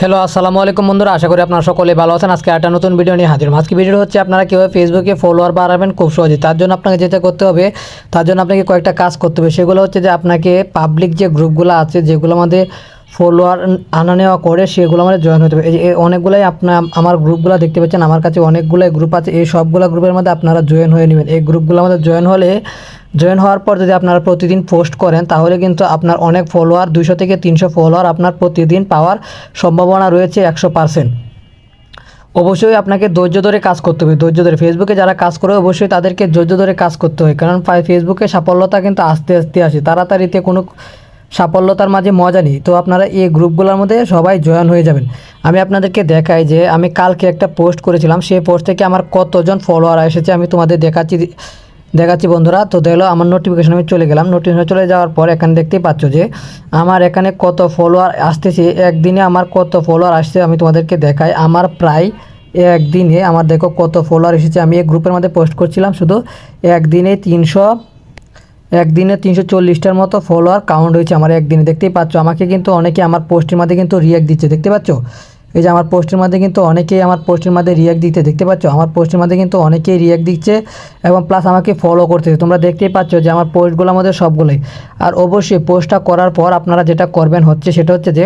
Hello আসসালামু আলাইকুম বন্ধুরা, আশা করি আপনারা সকলে ভালো আছেন। আজকে একটা নতুন ভিডিও নিয়ে হাজির। আজকে ভিডিও হচ্ছে আপনারা কীভাবে ফেসবুকে ফলোয়ার বাড়াবেন খুব সহজে। তার জন্য আপনাকে যেটা করতে হবে, তার জন্য আপনাকে কয়েকটা কাজ করতে হবে। সেগুলো হচ্ছে যে আপনাকে পাবলিক যে গ্রুপগুলো আছে, যেগুলো আমাদের ফলোয়ার আনা নেওয়া করে, সেগুলো আমাদের জয়েন হতে হবে। এই অনেকগুলোই আপনার আমার গ্রুপগুলো দেখতে পাচ্ছেন, আমার কাছে অনেকগুলোই গ্রুপ আছে। এই সবগুলো গ্রুপের মধ্যে আপনারা জয়েন হয়ে নেবেন। এই গ্রুপগুলো আমাদের জয়েন হওয়ার পর যদি আপনারা প্রতিদিন পোস্ট করেন, তাহলে কিন্তু আপনার অনেক ফলোয়ার 200 থেকে 300 ফলোয়ার আপনার প্রতিদিন পাওয়ার সম্ভাবনা রয়েছে 100%। অবশ্যই আপনাকে ধৈর্য ধরে কাজ করতে হবে। ধৈর্য ধরে ফেসবুকে যারা কাজ করে, অবশ্যই তাদেরকে ধৈর্য ধরে কাজ করতে হয়, কারণ ফেসবুকে সাফল্যতা কিন্তু আস্তে আস্তে আসে, তাড়াতাড়িতে কোনো সাফল্যতার মাঝে মজা নেই। তো আপনারা এই গ্রুপগুলোর মধ্যে সবাই জয়েন হয়ে যাবেন। আমি আপনাদেরকে দেখাই যে আমি কালকে একটা পোস্ট করেছিলাম, সেই পোস্ট থেকে আমার কতজন ফলোয়ার এসেছে আমি তোমাদের দেখাচ্ছি বন্ধুরা। তো দেখলো আমার নোটিফিকেশন, আমি চলে গেলাম। নোটিফিকেশন চলে যাওয়ার পর এখানে দেখতেই পাচ্ছ যে আমার এখানে কত ফলোয়ার আসতেছে, একদিনে আমার কত ফলোয়ার আসছে আমি তোমাদেরকে দেখাই। আমার প্রায় একদিনে আমার দেখো কত ফলোয়ার এসেছে। আমি এই গ্রুপের মধ্যে পোস্ট করছিলাম, শুধু একদিনে 340টার মতো ফলোয়ার কাউন্ট হয়েছে আমার একদিনে। দেখতেই পাচ্ছ আমাকে কিন্তু অনেকে আমার পোস্টের মধ্যে কিন্তু রিয়াক্ট দিচ্ছে, দেখতে পাচ্ছ। এই যে আমার পোস্টের মধ্যে কিন্তু অনেকেই আমার পোস্টের মধ্যে রিয়াক্ট দিতে, দেখতে পাচ্ছ আমার পোস্টের মধ্যে কিন্তু অনেকেই রিয়াক্ট দিচ্ছে এবং প্লাস আমাকে ফলো করতেছে। তোমরা দেখতেই পাচ্ছ যে আমার পোস্টগুলোর মধ্যে সবগুলোই। আর অবশ্যই পোস্টটা করার পর আপনারা যেটা করবেন সেটা হচ্ছে যে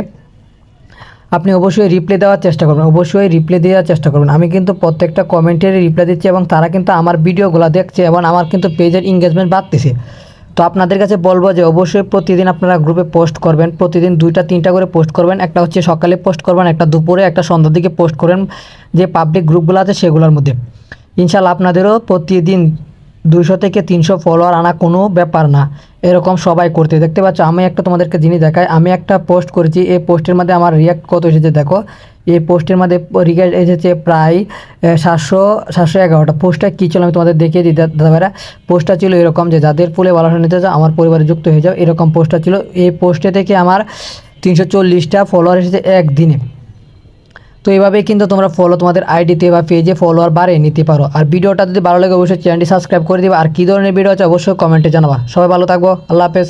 আপনি অবশ্যই রিপ্লাই দেওয়ার চেষ্টা করবেন, অবশ্যই রিপ্লাই দেওয়ার চেষ্টা করবেন। আমি কিন্তু প্রত্যেকটা কমেন্টের রিপ্লাই দিচ্ছি এবং তারা কিন্তু আমার ভিডিওগুলো দেখছে এবং আমার কিন্তু পেজের এঙ্গেজমেন্ট বাড়তেছে। তো আপনাদের কাছে বলবো যে অবশ্যই প্রতিদিন আপনারা গ্রুপে পোস্ট করবেন, প্রতিদিন 2টা-3টা করে পোস্ট করবেন। একটা হচ্ছে সকালে পোস্ট করবেন, একটা দুপুরে, একটা সন্ধ্যার দিকে পোস্ট করেন যে পাবলিক গ্রুপগুলো আছে সেগুলোর মধ্যে। ইনশাআল্লাহ আপনাদেরও প্রতিদিন 200 থেকে 300 ফলোয়ার আনা কোনো ব্যাপার না, এরকম সবাই করতে। দেখতে পাচ্ছ আমি একটা তোমাদেরকে জিনিস দেখাই, আমি একটা পোস্ট করেছি, এই পোস্টের মধ্যে আমার রিয়াক্ট কত এসেছে দেখো। এই পোস্টের মধ্যে রিয়াক্ট এসেছে প্রায় 711টা। পোস্টটা কী ছিল আমি তোমাদের দেখিয়ে দিই দাদাভাইরা। পোস্টটা ছিল এরকম যে যাদের ফুলে ভালোবাসা নিতে চাও আমার পরিবারে যুক্ত হয়ে যাও, এরকম পোস্টটা ছিল। এই পোস্টে থেকে আমার 340টা ফলোয়ার এসেছে একদিনে। তো এইভাবেই কিন্তু তোমরা তোমাদের আইডিতে বা পেজে ফলোয়ার বাড়িয়ে নিতে পারো। আর ভিডিওটা যদি ভালো লাগে অবশ্যই চ্যানেলটি সাবস্ক্রাইব করে দিবা। আর কী ধরনের ভিডিও আছে অবশ্যই কমেন্টে জানাবা। সবাই ভালো থাকবো, আল্লাহ হাফেজ।